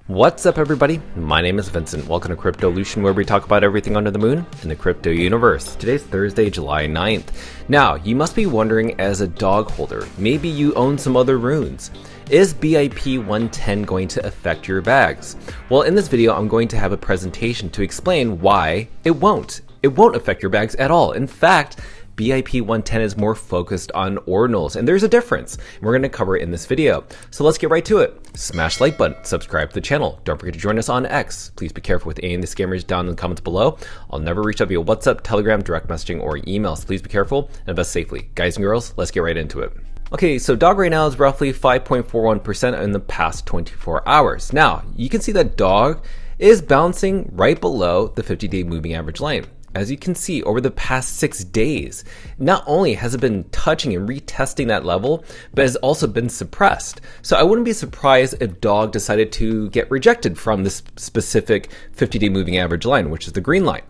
What's up everybody, my name is Vincent. Welcome to Cryptolution, where we talk about everything under the moon in the crypto universe. Today's Thursday, July 9th. Now, you must be wondering, as a dog holder, maybe you own some other runes. Is BIP110 going to affect your bags? Well, in this video, I'm going to have a presentation to explain why it won't. It won't affect your bags at all. In fact, BIP110 is more focused on ordinals, and there's a difference. We're going to cover it in this video. So let's get right to it. Smash the like button, subscribe to the channel. Don't forget to join us on X. Please be careful with any of the scammers down in the comments below. I'll never reach out via WhatsApp, Telegram, direct messaging, or email, so please be careful and invest safely. Guys and girls, let's get right into it. Okay, so DOG right now is roughly 5.41% in the past 24 hours. Now, you can see that DOG is bouncing right below the 50-day moving average line. As you can see, over the past 6 days, not only has it been touching and retesting that level, but has also been suppressed. So I wouldn't be surprised if DOG decided to get rejected from this specific 50-day moving average line, which is the green line.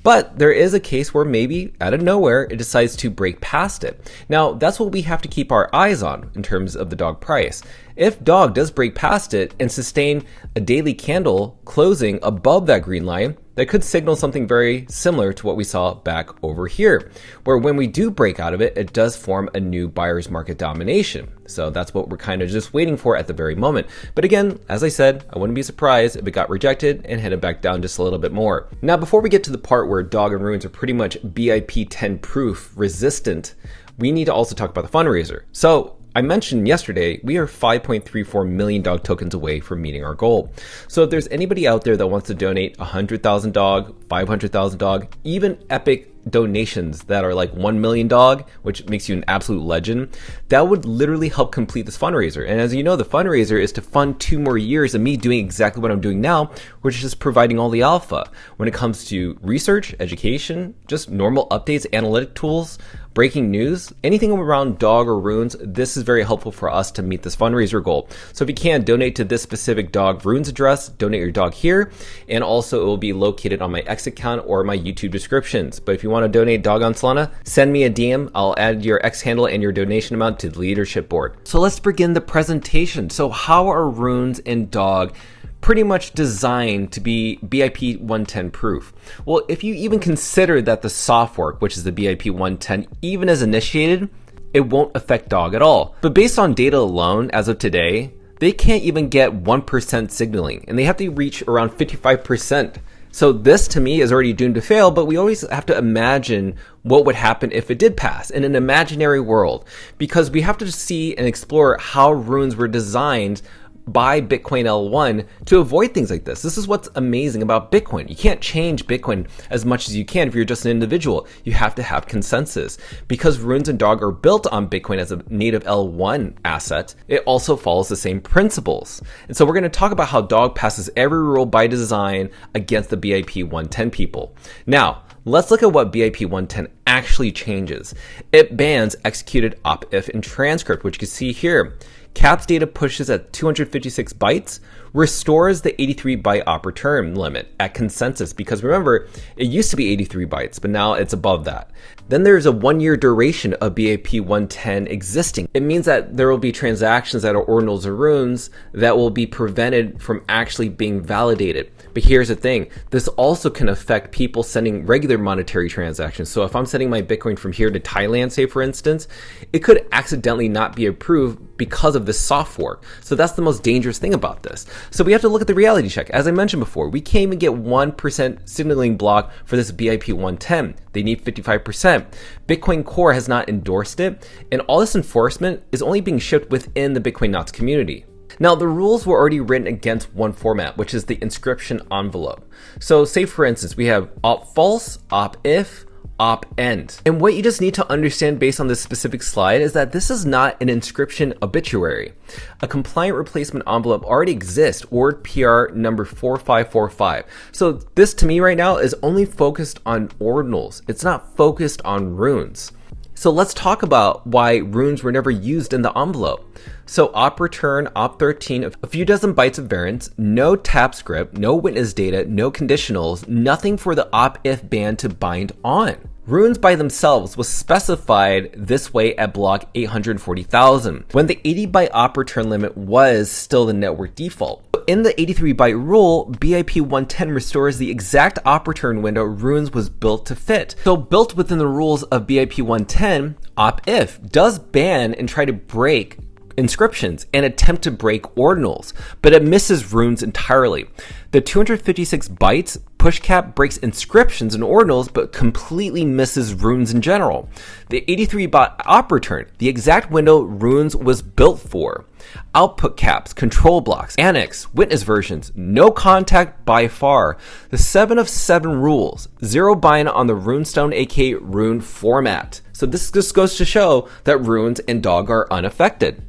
But there is a case where maybe out of nowhere, it decides to break past it. Now, that's what we have to keep our eyes on in terms of the DOG price. If DOG does break past it and sustain a daily candle closing above that green line, that could signal something very similar to what we saw back over here, where when we do break out of it, it does form a new buyer's market domination. So that's what we're kind of just waiting for at the very moment. But again, as I said, I wouldn't be surprised if it got rejected and headed back down just a little bit more. Now, before we get to the part where DOG and runes are pretty much BIP10-proof resistant, we need to also talk about the fundraiser. So I mentioned yesterday, we are 5.34 million DOG tokens away from meeting our goal. So if there's anybody out there that wants to donate 100,000 DOG, 500,000 DOG, even epic donations that are like 1 million DOG, which makes you an absolute legend, that would literally help complete this fundraiser. And as you know, the fundraiser is to fund 2 more years of me doing exactly what I'm doing now, which is just providing all the alpha when it comes to research, education, just normal updates, analytic tools, breaking news, anything around DOG or runes. This is very helpful for us to meet this fundraiser goal. So if you can, donate to this specific DOG runes address, donate your DOG here, and also it will be located on my X account or my YouTube descriptions. But if you want to donate DOG on Solana, send me a DM. I'll add your X handle and your donation amount to the leadership board. So let's begin the presentation. So how are runes and DOG pretty much designed to be BIP110 proof? Well, if you even consider that the soft fork, which is the BIP110, even is initiated, it won't affect DOG at all. But based on data alone, as of today, they can't even get 1% signaling, and they have to reach around 55%. So this to me is already doomed to fail, but we always have to imagine what would happen if it did pass in an imaginary world, because we have to see and explore how runes were designed by Bitcoin L1 to avoid things like this. This is what's amazing about Bitcoin. You can't change Bitcoin as much as you can if you're just an individual. You have to have consensus. Because runes and DOG are built on Bitcoin as a native L1 asset, it also follows the same principles. And so we're going to talk about how DOG passes every rule by design against the BIP110 people. Now, let's look at what BIP110 actually changes. It bans executed op-if and transcript, which you can see here. Caps data pushes at 256 bytes, restores the 83 byte op return limit at consensus, because remember, it used to be 83 bytes, but now it's above that. Then there's a 1-year duration of BIP110 existing. It means that there will be transactions that are ordinals or runes that will be prevented from actually being validated. But here's the thing, this also can affect people sending regular monetary transactions. So if I'm sending my Bitcoin from here to Thailand, say for instance, it could accidentally not be approved because of this soft fork. So that's the most dangerous thing about this. So we have to look at the reality check. As I mentioned before, we can't even get 1% signaling block for this BIP110. They need 55%. Bitcoin Core has not endorsed it, and all this enforcement is only being shipped within the Bitcoin Knots community. Now, the rules were already written against one format, which is the inscription envelope. So say for instance, we have op-false, op-if, op-end. And what you just need to understand based on this specific slide is that this is not an inscription obituary. A compliant replacement envelope already exists, Ord PR number 4545. So this to me right now is only focused on ordinals. It's not focused on runes. So let's talk about why runes were never used in the envelope. So op return, op 13, a few dozen bytes of variance, no tap script, no witness data, no conditionals, nothing for the op if band to bind on. Runes by themselves was specified this way at block 840,000, when the 80 byte op return limit was still the network default. In the 83 byte rule, BIP110 restores the exact op return window runes was built to fit. So built within the rules of BIP110, op if does ban and try to break inscriptions and attempt to break ordinals, but it misses runes entirely. The 256 bytes push cap breaks inscriptions and ordinals, but completely misses runes in general. The 83 byte op return, the exact window runes was built for. Output caps, control blocks, annex, witness versions, no contact by far. The 7 of 7 rules, 0 bind on the runestone aka rune format. So this just goes to show that runes and dog are unaffected.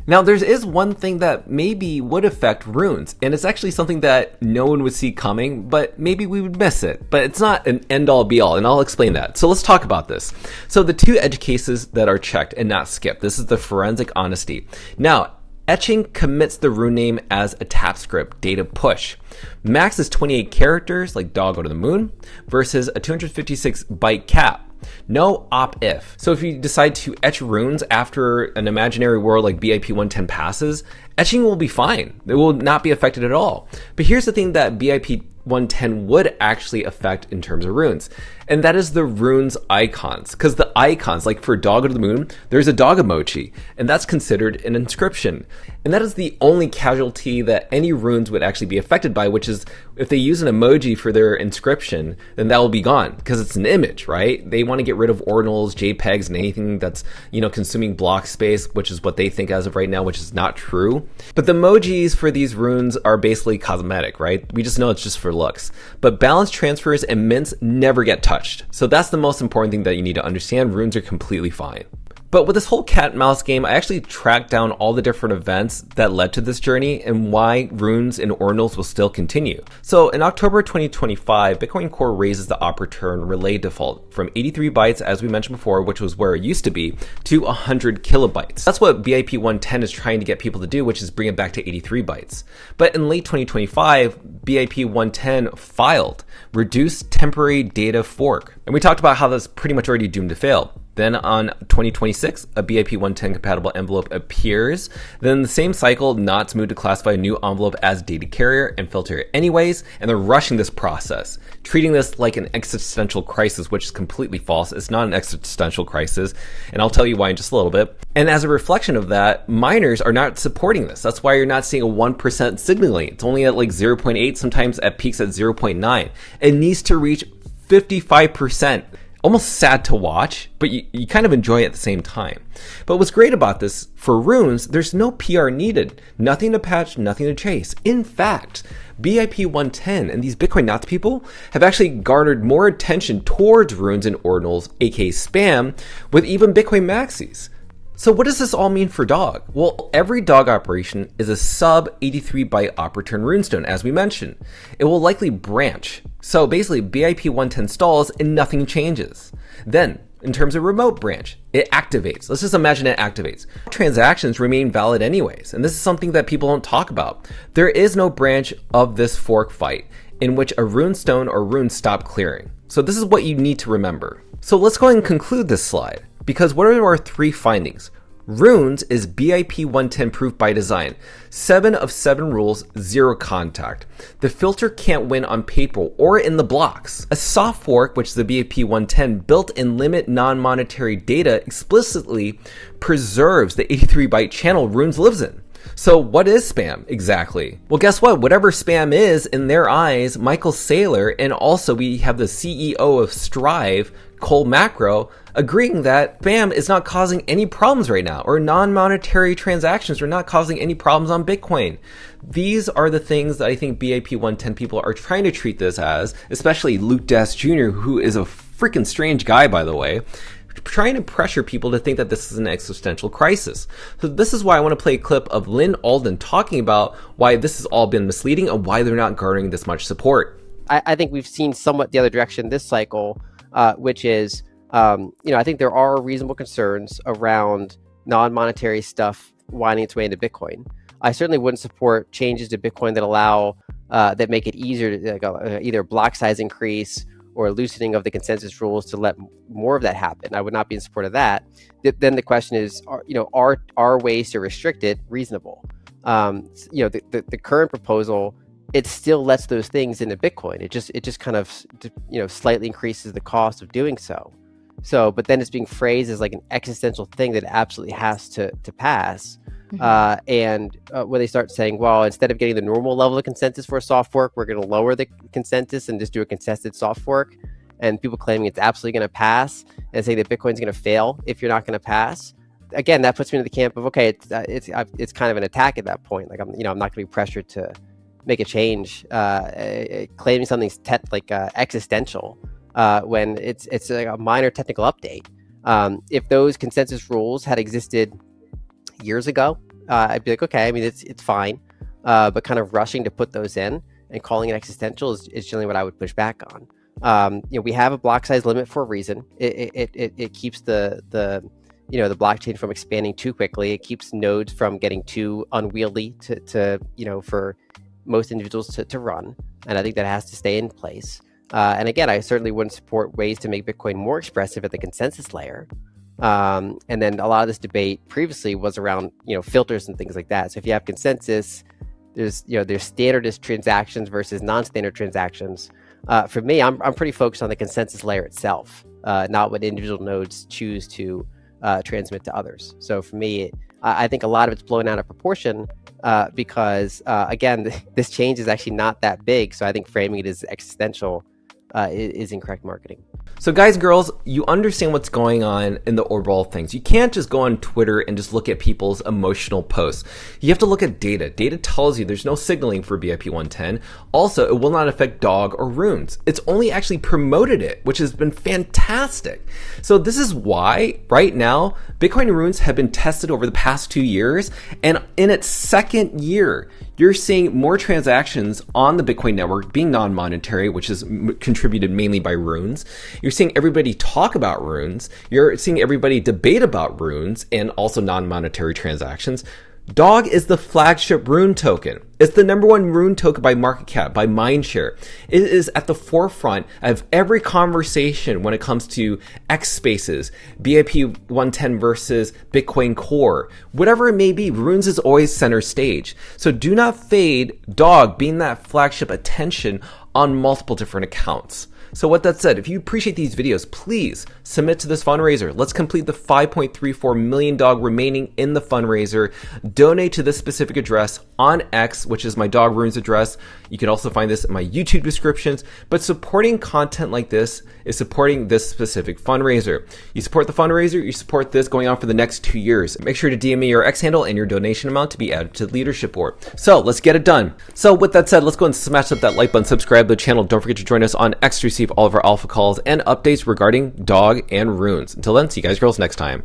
Now, there is one thing that maybe would affect runes, and it's actually something that no one would see coming, but maybe we would miss it. But it's not an end-all be-all, and I'll explain that. So let's talk about this. So the two edge cases that are checked and not skipped, this is the forensic honesty. Now, etching commits the rune name as a tap script data push. Max is 28 characters, like dog go to the moon, versus a 256 byte cap. No op if. So if you decide to etch runes after an imaginary world like BIP110 passes, etching will be fine. It will not be affected at all. But here's the thing that BIP110 would actually affect in terms of runes, and that is the runes icons. Because the icons, like for dog to the moon, there's a dog emoji, and that's considered an inscription. And that is the only casualty that any runes would actually be affected by, which is if they use an emoji for their inscription, then that will be gone because it's an image, right? They want to get rid of ordinals, JPEGs, and anything that's, consuming block space, which is what they think as of right now, which is not true. But the emojis for these runes are basically cosmetic, right? We just know it's just for looks. But balance transfers and mints never get touched. So that's the most important thing that you need to understand. Runes are completely fine. But with this whole cat and mouse game, I actually tracked down all the different events that led to this journey and why runes and ordinals will still continue. So in October 2025, Bitcoin Core raises the op return relay default from 83 bytes, as we mentioned before, which was where it used to be, to 100 kilobytes. That's what BIP110 is trying to get people to do, which is bring it back to 83 bytes. But in late 2025, BIP110 filed reduced temporary data fork. And we talked about how that's pretty much already doomed to fail. Then on 2026, a BIP110 compatible envelope appears. Then in the same cycle, Knots moved to classify a new envelope as data carrier and filter it anyways, and they're rushing this process, treating this like an existential crisis, which is completely false. It's not an existential crisis, and I'll tell you why in just a little bit. And as a reflection of that, miners are not supporting this. That's why you're not seeing a 1% signaling. It's only at like 0.8, sometimes at peaks at 0.9. It needs to reach 55%. Almost sad to watch, but you kind of enjoy it at the same time. But what's great about this, for runes, there's no PR needed. Nothing to patch, nothing to chase. In fact, BIP110 and these Bitcoin Knots people have actually garnered more attention towards runes and ordinals, aka spam, with even Bitcoin maxis. So what does this all mean for dog? Well, every dog operation is a sub 83 byte op return runestone, as we mentioned. It will likely branch. So basically BIP110 stalls and nothing changes. Then, in terms of remote branch, it activates. Let's just imagine it activates. Transactions remain valid anyways, and this is something that people don't talk about. There is no branch of this fork fight in which a runestone or rune stop clearing. So this is what you need to remember. So let's go ahead and conclude this slide. Because what are our three findings? Runes is BIP110 proof by design. 7 of 7 rules, 0 contact. The filter can't win on paper or in the blocks. A soft fork, which is the BIP110 built-in limit non-monetary data, explicitly preserves the 83 byte channel Runes lives in. So what is spam exactly? Well, guess what? Whatever spam is in their eyes, Michael Saylor, and also we have the CEO of Strive, Cole Macro, agreeing that spam is not causing any problems right now, or non-monetary transactions are not causing any problems on Bitcoin. These are the things that I think BIP110 people are trying to treat this as, especially Luke Das Jr., who is a freaking strange guy, by the way, trying to pressure people to think that this is an existential crisis. So this is why I want to play a clip of Lynn Alden talking about why this has all been misleading and why they're not garnering this much support. I think we've seen somewhat the other direction this cycle, which is, I think there are reasonable concerns around non-monetary stuff winding its way into Bitcoin. I certainly wouldn't support changes to Bitcoin that allow that make it easier to either block size increase or loosening of the consensus rules to let more of that happen. I would not be in support of that. Then the question is, are ways to restrict it reasonable? The current proposal, it still lets those things into Bitcoin. It just kind of slightly increases the cost of doing so. But then it's being phrased as like an existential thing that absolutely has to pass. And when they start saying, well, instead of getting the normal level of consensus for a soft fork, we're going to lower the consensus and just do a contested soft fork, and people claiming it's absolutely going to pass and saying that Bitcoin's going to fail if you're not going to pass. Again, that puts me in the camp of, okay, it's kind of an attack at that point. Like I'm not going to be pressured to make a change, claiming something's existential when it's like a minor technical update. If those consensus rules had existed years ago, I'd be like, okay, I mean, it's fine, but kind of rushing to put those in and calling it existential is generally what I would push back on. We have a block size limit for a reason. It keeps the blockchain from expanding too quickly. It keeps nodes from getting too unwieldy to for most individuals to run, and I think that has to stay in place. And again, I certainly wouldn't support ways to make Bitcoin more expressive at the consensus layer. And then a lot of this debate previously was around filters and things like that. So if you have consensus, there's standardist transactions versus non-standard transactions. For me, I'm pretty focused on the consensus layer itself, not what individual nodes choose to transmit to others. So for me, I think a lot of it's blown out of proportion because again, this change is actually not that big. So I think framing it as existential is incorrect marketing. So guys and girls, you understand what's going on in the overall things. You can't just go on Twitter and just look at people's emotional posts. You have to look at data. Data tells you there's no signaling for BIP110. Also, it will not affect dog or runes. It's only actually promoted it, which has been fantastic. So this is why right now, Bitcoin and runes have been tested over the past 2 years. And in its second year, you're seeing more transactions on the Bitcoin network being non-monetary, which is contributed mainly by runes. You're seeing everybody talk about runes. You're seeing everybody debate about runes and also non-monetary transactions. Dog is the flagship rune token. It's the #1 rune token by market cap, by mindshare. It is at the forefront of every conversation when it comes to X spaces, BIP110 versus Bitcoin Core. Whatever it may be, runes is always center stage. So do not fade Dog being that flagship attention on multiple different accounts. So with that said, if you appreciate these videos, please submit to this fundraiser. Let's complete the 5.34 million dog remaining in the fundraiser. Donate to this specific address on X, which is my dog runes address. You can also find this in my YouTube descriptions. But supporting content like this is supporting this specific fundraiser. You support the fundraiser, you support this going on for the next 2 years. Make sure to DM me your X handle and your donation amount to be added to the leadership board. So let's get it done. So with that said, let's go and smash up that like button, subscribe to the channel. Don't forget to join us on X to receive all of our alpha calls and updates regarding dog and runes. Until then, see you guys girls next time.